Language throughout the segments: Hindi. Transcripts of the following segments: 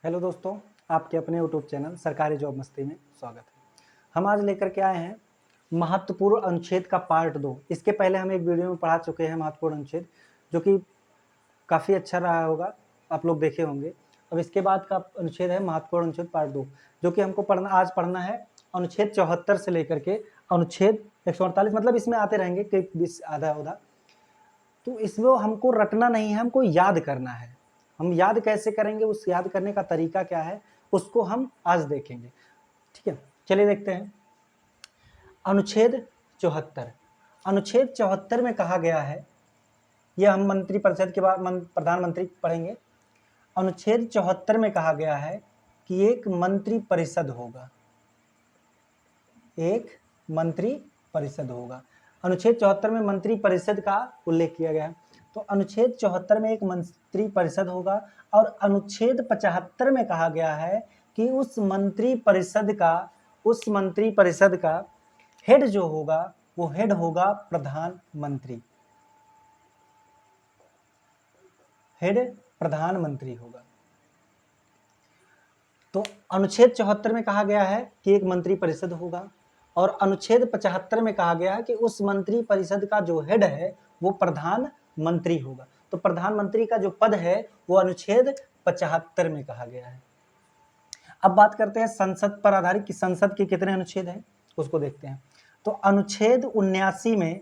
हेलो दोस्तों, आपके अपने यूट्यूब चैनल सरकारी जॉब मस्ती में स्वागत है। हम आज लेकर के आए हैं महत्वपूर्ण अनुच्छेद का पार्ट 2। इसके पहले हम एक वीडियो में पढ़ा चुके हैं महत्वपूर्ण अनुच्छेद, जो कि काफ़ी अच्छा रहा होगा, आप लोग देखे होंगे। अब इसके बाद का अनुच्छेद है महत्वपूर्ण अनुच्छेद पार्ट 2, जो कि हमको आज पढ़ना है अनुच्छेद 74 से लेकर के अनुच्छेद 148। मतलब इसमें आते रहेंगे कई 20 आधा। तो इसमें हमको रटना नहीं है, हमको याद करना है। हम याद कैसे करेंगे, उस याद करने का तरीका क्या है, उसको हम आज देखेंगे। ठीक है, चलिए देखते हैं। अनुच्छेद 74। अनुच्छेद 74 में कहा गया है, यह हम मंत्री परिषद के बाद प्रधानमंत्री पढ़ेंगे। अनुच्छेद 74 में कहा गया है कि एक मंत्री परिषद होगा, एक मंत्री परिषद होगा। अनुच्छेद 74 में मंत्री परिषद का उल्लेख किया गया है। तो अनुच्छेद 74 में एक मंत्री परिषद होगा, और अनुच्छेद 75 में कहा गया है कि उस मंत्री परिषद का हेड जो होगा वो हेड होगा प्रधानमंत्री। हेड प्रधानमंत्री होगा। तो अनुच्छेद 74 में कहा गया है कि एक मंत्री परिषद होगा, और अनुच्छेद 75 में कहा गया है कि उस मंत्री परिषद का जो हेड है वो प्रधानमंत्री होगा। तो प्रधानमंत्री का जो पद है वो अनुच्छेद 75 में कहा गया है। अब बात करते हैं संसद पर आधारित कि संसद के कितने अनुच्छेद हैं, उसको देखते हैं। तो अनुच्छेद 79 में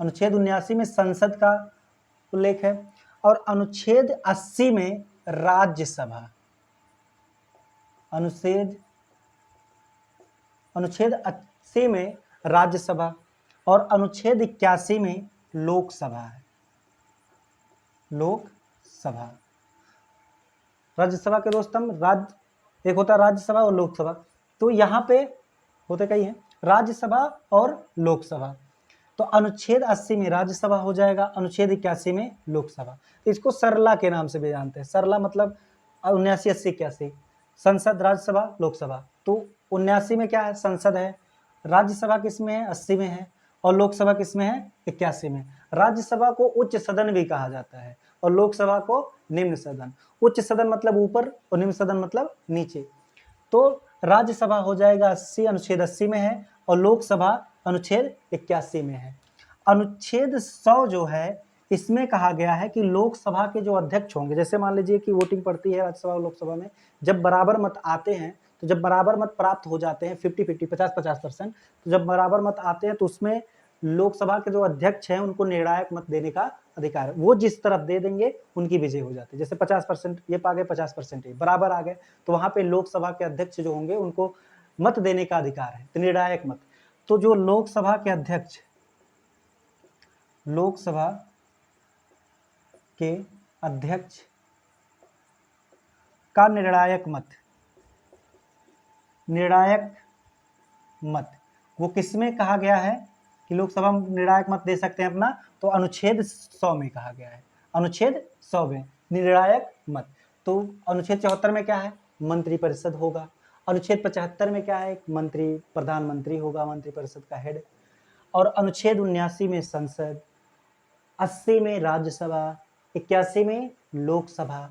अनुच्छेद 79 में संसद का उल्लेख है, और अनुच्छेद 80 में राज्यसभा, अनुच्छेद 80 में राज्यसभा, और अनुच्छेद 81 में लोकसभा है। लोकसभा, राज्यसभा के दोस्त हम एक होता है राज्यसभा और लोकसभा। तो यहाँ पे होते कई हैं, राज्यसभा और लोकसभा। तो अनुच्छेद 80 में राज्यसभा हो जाएगा, अनुच्छेद 81 में लोकसभा। तो इसको सरला के नाम से भी जानते हैं। सरला मतलब 79, 80, 81, संसद, राज्यसभा, लोकसभा। तो 79 में क्या है, संसद है। राज्यसभा किसमें है, 80 में है। और लोकसभा किसमें है, 81 में। राज्यसभा को उच्च सदन भी कहा जाता है, और लोकसभा को निम्न सदन। उच्च सदन मतलब ऊपर, और निम्न सदन मतलब नीचे। तो राज्यसभा हो जाएगा 80, अनुच्छेद 80 में है, और लोकसभा अनुच्छेद 81 में है। अनुच्छेद 100 जो है, इसमें कहा गया है कि लोकसभा के जो अध्यक्ष होंगे, जैसे मान लीजिए कि वोटिंग पड़ती है राज्यसभा और लोकसभा में, जब बराबर मत आते हैं, तो जब बराबर मत प्राप्त हो जाते हैं 50-50, 50-50%, तो जब बराबर मत आते हैं तो उसमें लोकसभा के जो अध्यक्ष हैं उनको निर्णायक मत देने का अधिकार है। वो जिस तरफ दे देंगे उनकी विजय हो जाती है। जैसे 50% ये पा गए, 50% ये बराबर आ गए, तो वहां पे लोकसभा के अध्यक्ष जो होंगे उनको मत देने का अधिकार है, तो निर्णायक मत। तो जो लोकसभा के अध्यक्ष, लोकसभा के अध्यक्ष का निर्णायक मत वो किसमें कहा गया है कि लोकसभा में निर्णायक मत दे सकते हैं अपना, तो अनुच्छेद 100 में कहा गया है। अनुच्छेद 100 में निर्णायक मत। तो अनुच्छेद 74 में क्या है, मंत्री परिषद होगा। अनुच्छेद 75 में क्या है, प्रधानमंत्री होगा, मंत्री परिषद का हेड। और अनुच्छेद 79 में संसद, 80 में राज्यसभा, 81 में लोकसभा,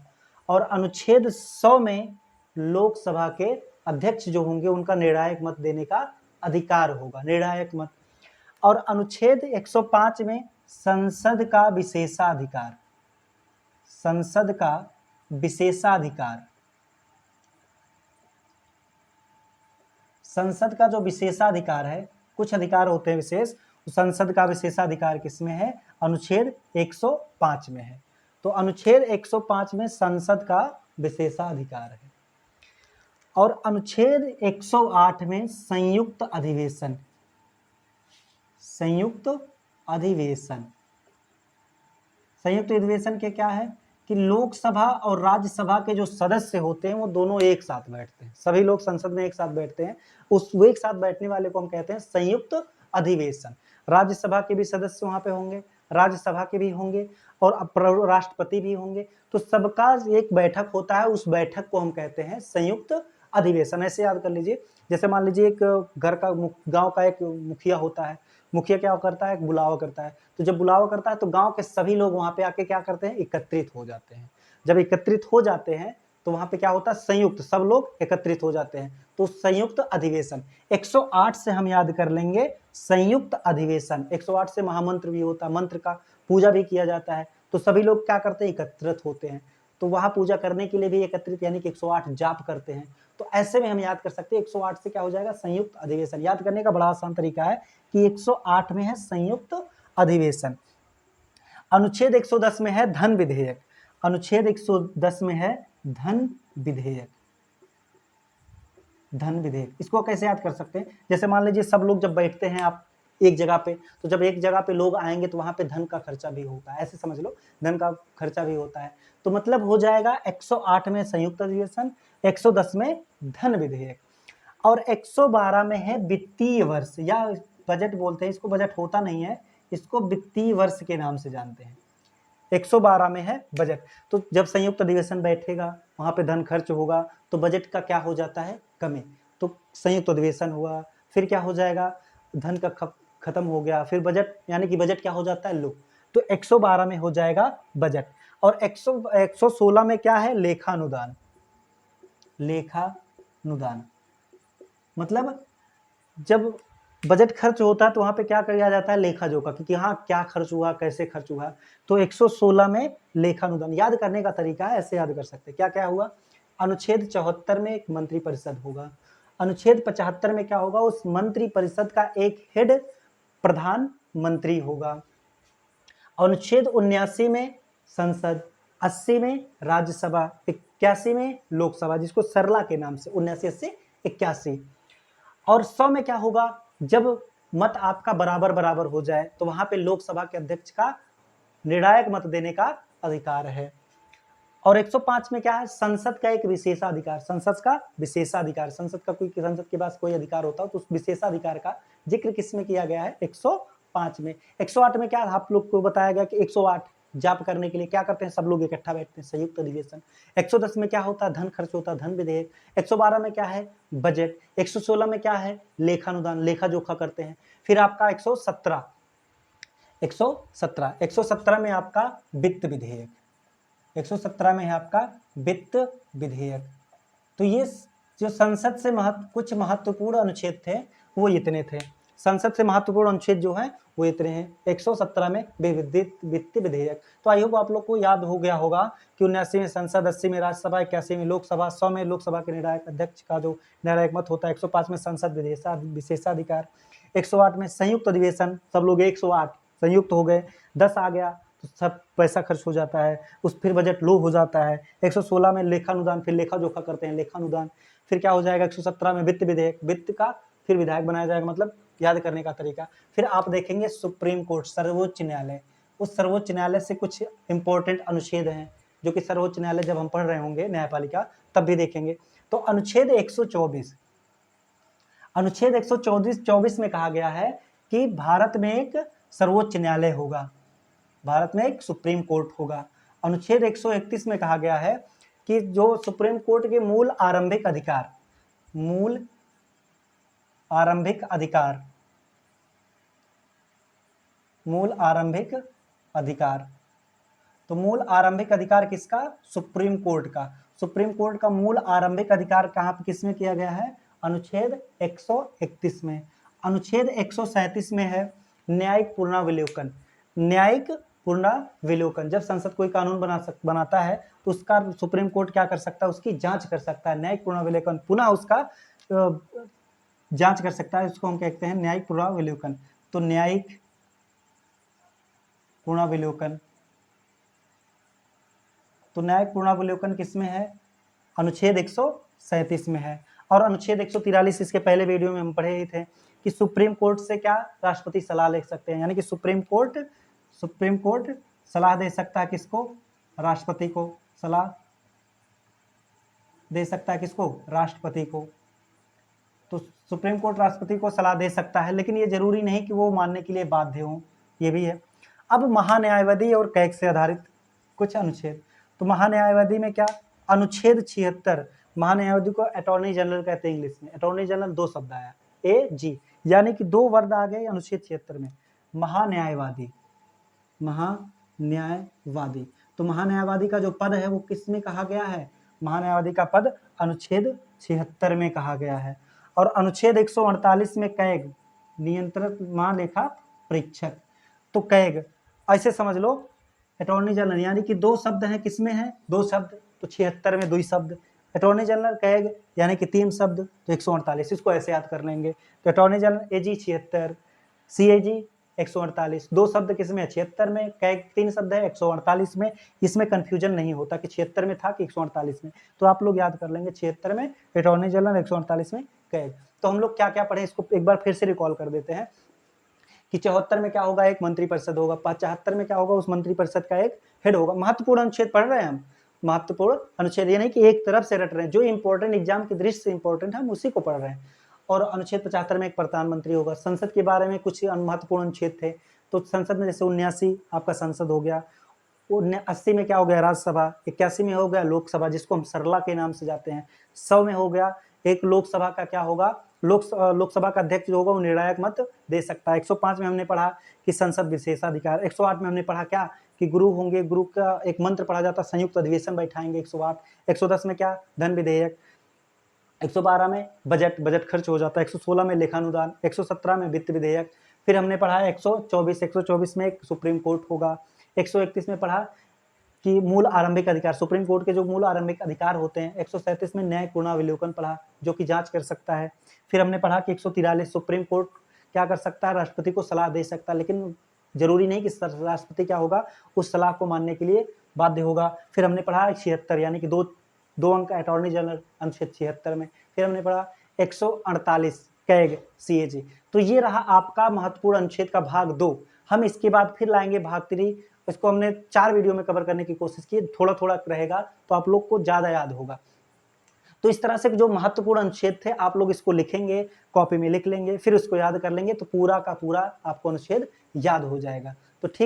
और अनुच्छेद 100 में लोकसभा के अध्यक्ष जो होंगे उनका निर्णायक मत देने का अधिकार होगा, निर्णायक मत। और अनुच्छेद 105 में संसद का विशेषाधिकार, संसद का विशेषाधिकार, संसद का जो विशेषाधिकार है, कुछ अधिकार होते हैं विशेष, तो संसद का विशेषाधिकार किसमें है, अनुच्छेद 105 में है। तो अनुच्छेद 105 में संसद का विशेषाधिकार है। और अनुच्छेद 108 में संयुक्त अधिवेशन, संयुक्त अधिवेशन के क्या है कि लोकसभा और राज्यसभा के जो सदस्य होते हैं वो दोनों एक साथ बैठते हैं। सभी लोग संसद में एक साथ बैठते हैं, वो एक साथ बैठने वाले को हम कहते हैं संयुक्त अधिवेशन। राज्यसभा के भी सदस्य वहां पे होंगे, राज्यसभा के भी होंगे, और राष्ट्रपति भी होंगे। तो सबका एक बैठक होता है, उस बैठक को हम कहते हैं संयुक्त अधिवेशन। ऐसे याद कर लीजिए, जैसे मान लीजिए एक घर का, गांव का एक मुखिया होता है, मुखिया क्या करता है, बुलावा करता है। तो जब बुलावा करता है तो गांव के सभी लोग वहां पे आके क्या करते हैं, एकत्रित हो जाते हैं। जब एकत्रित हो जाते हैं तो वहां पे क्या होता है, संयुक्त, सब लोग एकत्रित हो जाते हैं, तो संयुक्त अधिवेशन। 108 से हम याद कर लेंगे संयुक्त अधिवेशन। 108 से महामंत्र भी होता है, मंत्र का पूजा भी किया जाता है। तो सभी लोग क्या करते हैं, एकत्रित होते हैं। तो वहां पूजा करने के लिए भी एकत्रित, यानी कि 108 जाप करते हैं। तो ऐसे में हम याद कर सकते हैं 108 से क्या हो जाएगा, संयुक्त अधिवेशन। याद करने का बड़ा आसान तरीका है कि 108 में है संयुक्त अधिवेशन। अनुच्छेद 110 में है धन विधेयक। अनुच्छेद 110 में है धन विधेयक। धन विधेयक, इसको कैसे याद कर सकते हैं, जैसे मान लीजिए सब लोग जब बैठते हैं आप एक जगह पे, तो जब एक जगह पे लोग आएंगे तो वहां पे धन का खर्चा भी होता है, ऐसे समझ लो, धन का खर्चा भी होता है। तो मतलब हो जाएगा 108 में संयुक्त अधिवेशन, 110 में धन विधेयक, और 112 में है वित्तीय वर्ष, या बजट बोलते हैं इसको, बजट होता नहीं है, इसको वित्तीय वर्ष के नाम से जानते हैं। 112 में है बजट। तो जब संयुक्त अधिवेशन बैठेगा, वहां पे धन खर्च होगा, तो बजट का क्या हो जाता है, कमी। तो संयुक्त अधिवेशन हुआ, फिर क्या हो जाएगा, धन का खत्म हो गया, फिर बजट, यानी कि बजट क्या हो जाता है, लो। तो 112 में हो जाएगा बजट। और 116 में क्या है, लेखानुदान। लेखानुदान मतलब जब बजट खर्च होता है तो वहां पे क्या किया जाता है, लेखा जोखा, क्योंकि हाँ क्या खर्च हुआ, कैसे खर्च हुआ। तो 116 में लेखानुदान। याद करने का तरीका है, ऐसे याद कर सकते हैं, क्या क्या हुआ। अनुच्छेद 74 में एक मंत्री परिषद होगा। अनुच्छेद 75 में क्या होगा, उस मंत्री परिषद का एक हेड प्रधानमंत्री होगा। अनुच्छेद 79 में संसद, 80 में राज्यसभा, 81 में लोकसभा, जिसको सरला के नाम से, 79, 80, 81। और 100 में क्या होगा, जब मत आपका बराबर बराबर हो जाए तो वहां पे लोकसभा के अध्यक्ष का निर्णायक मत देने का अधिकार है। और 105 में क्या है, संसद का एक विशेषाधिकार। संसद का विशेषाधिकार, संसद का कोई, संसद के पास कोई अधिकार होता हो तो उस विशेषाधिकार का जिक्र किसमें किया गया है, 105 में। 108 में क्या आप लोग को बताया गया कि 108 जाप करने के लिए क्या करते हैं, सब लोग इकट्ठा बैठते हैं, संयुक्त अधिवेशन। 110 में क्या होता है, धन खर्च होता है, धन विधेयक। 112 में क्या है, बजट। 116 में क्या है, लेखानुदान, लेखा जोखा करते हैं। फिर आपका 117 में आपका वित्त विधेयक। 117 में है आपका वित्त विधेयक। तो ये जो संसद से कुछ महत्वपूर्ण अनुच्छेद थे वो इतने थे। संसद से महत्वपूर्ण अनुच्छेद जो है वो इतने हैं। 117 में वित्त विधेयक। तो आई होप आप लोग को याद हो गया होगा कि 79 में संसद, 80 में राज्यसभा, 81 में लोकसभा, 100 में लोकसभा के निर्णायक अध्यक्ष का जो निर्णायक मत होता है, 105 में संसद विशेषाधिकार, 108 में संयुक्त अधिवेशन, सब लोग 108 संयुक्त हो गए, 10 आ गया तो सब पैसा खर्च हो जाता है, उस फिर बजट लो हो जाता है। 116 में लेखानुदान, फिर लेखा जोखा करते हैं, लेखानुदान। फिर क्या हो जाएगा, 117 में वित्त विधेयक, वित्त का फिर विधायक बनाया जाएगा, मतलब याद करने का तरीका। फिर आप देखेंगे सुप्रीम कोर्ट, सर्वोच्च न्यायालय। उस सर्वोच्च न्यायालय से कुछ इंपॉर्टेंट अनुच्छेद हैं जो कि सर्वोच्च न्यायालय जब हम पढ़ रहे होंगे न्यायपालिका तब भी देखेंगे। तो अनुच्छेद 124, अनुच्छेद 124 में कहा गया है कि भारत में एक सर्वोच्च न्यायालय होगा, भारत में एक सुप्रीम कोर्ट होगा। अनुच्छेद 131 में कहा गया है कि जो सुप्रीम कोर्ट के मूल आरंभिक अधिकार, मूल आरंभिक अधिकार, मूल आरंभिक अधिकार, तो मूल आरंभिक अधिकार किसका, सुप्रीम कोर्ट का। सुप्रीम कोर्ट का मूल आरंभिक अधिकार कहां पर किसमें किया गया है, अनुच्छेद 131 में। अनुच्छेद 137 में है न्यायिक पुनरावलोकन। न्यायिक पुनरावलोकन, जब संसद कोई कानून बनाता है तो उसका सुप्रीम कोर्ट क्या कर सकता है, उसकी जांच कर सकता है। न्यायिक पुनरावलोकन, पुनः उसका जांच कर सकता है, उसको हम कहते हैं न्यायिक पुनरावलोकन। तो न्यायिक पुनरावलोकन, तो न्यायिक पुनरावलोकन किसमें है, अनुच्छेद 137 में है। और अनुच्छेद 143, इसके पहले वीडियो में हम पढ़े ही थे कि सुप्रीम कोर्ट से क्या राष्ट्रपति सलाह ले सकते हैं, यानी कि सुप्रीम कोर्ट सलाह दे सकता है किसको, राष्ट्रपति को सलाह दे सकता है, किसको, राष्ट्रपति को। तो सुप्रीम कोर्ट राष्ट्रपति को सलाह दे सकता है, लेकिन ये जरूरी नहीं कि वो मानने के लिए बाध्य हो, ये भी है। अब महान्यायवादी और कैग से आधारित कुछ अनुच्छेद। तो महान्यायवादी में क्या, अनुच्छेद 76, महान्यायवादी को अटॉर्नी जनरल कहते हैं इंग्लिश में। अटॉर्नी जनरल दो शब्द आया, AG, यानी कि 2 वर्ड आ गए अनुच्छेद 76 में, महान्यायवादी, महान्यायवादी। तो महान्यायवादी का जो पद है वो किस में कहा गया है, महान्यायवादी का पद अनुच्छेद 76 में कहा गया है। और अनुच्छेद 148 में कैग, नियंत्रक महालेखा परीक्षक। तो कैग ऐसे समझ लो अटॉर्नी जनरल, यानी कि 2 शब्द हैं, किसमें है 2 शब्द, तो 76 में 2 शब्द, अटॉर्नी जनरल कैग यानी कि 3 शब्द, तो 148, इसको ऐसे याद कर लेंगे। तो अटॉर्नी जनरल एजी 76, सीएजी 148, 2 शब्द किसमें है 76 में, कैग 3 शब्द है 148 में। इसमें कंफ्यूजन नहीं होता कि 76 में था कि 148 में, तो आप लोग याद कर लेंगे 76 में अटॉर्नी जनरल, 148 में कैग। तो हम लोग क्या क्या पढ़े इसको एक बार फिर से रिकॉल कर देते हैं कि 74 में क्या होगा, एक मंत्रिपरिषद होगा, 75 में क्या होगा, उस मंत्रिपरिषद का एक हेड होगा। महत्वपूर्ण अनुच्छेद पढ़ रहे हैं हम, महत्वपूर्ण अनुच्छेद, ये नहीं कि एक तरफ से रट रहे हैं, जो इंपॉर्टेंट एग्जाम की दृष्टि से इंपॉर्टेंट है हम उसी को पढ़ रहे हैं। और अनुच्छेद 75 में एक प्रधानमंत्री होगा। संसद के बारे में कुछ महत्वपूर्ण अनुच्छेद थे, तो संसद में जैसे 79 आपका संसद हो गया, 80 में क्या हो गया राज्यसभा, 81 में हो गया लोकसभा जिसको हम सरला के नाम से जाते हैं, 100 में हो गया एक लोकसभा का क्या होगा, लोकसभा का अध्यक्ष जो होगा वो निर्णायक मत दे सकता है। 105 में हमने पढ़ा कि संसद विशेषाधिकार। 108 में हमने पढ़ा क्या कि गुरु होंगे, गुरु का एक मंत्र पढ़ा जाता, संयुक्त अधिवेशन बैठाएंगे 108। 110 में क्या धन विधेयक। 112 में बजट खर्च हो जाता है। 116 में लेखानुदान। 117 में वित्त विधेयक। फिर हमने पढ़ा 124 में एक सुप्रीम कोर्ट होगा। 131 में पढ़ा कि मूल आरंभिक अधिकार, सुप्रीम कोर्ट के जो मूल आरंभिक अधिकार होते हैं। 137 में न्याय पूर्णावलोकन पढ़ा, जो कि जांच कर सकता है। फिर हमने पढ़ा कि 143 सुप्रीम कोर्ट क्या कर सकता है, राष्ट्रपति को सलाह दे सकता है, लेकिन जरूरी नहीं कि राष्ट्रपति क्या होगा उस सलाह को मानने के लिए बाध्य होगा। फिर हमने पढ़ा 76 यानी कि दो अंक अटॉर्नी जनरल अनुच्छेद 76 में। फिर हमने पढ़ा 148 कैग सीएजी। तो ये रहा आपका महत्वपूर्ण अनुच्छेद का भाग 2। हम इसके बाद फिर लाएंगे भाग 3। इसको हमने 4 वीडियो में कवर करने की कोशिश की, थोड़ा थोड़ा रहेगा तो आप लोग को ज्यादा याद होगा। तो इस तरह से जो महत्वपूर्ण अनुच्छेद थे आप लोग इसको लिखेंगे, कॉपी में लिख लेंगे, फिर उसको याद कर लेंगे, तो पूरा का पूरा आपको अनुच्छेद याद हो जाएगा। तो ठीक।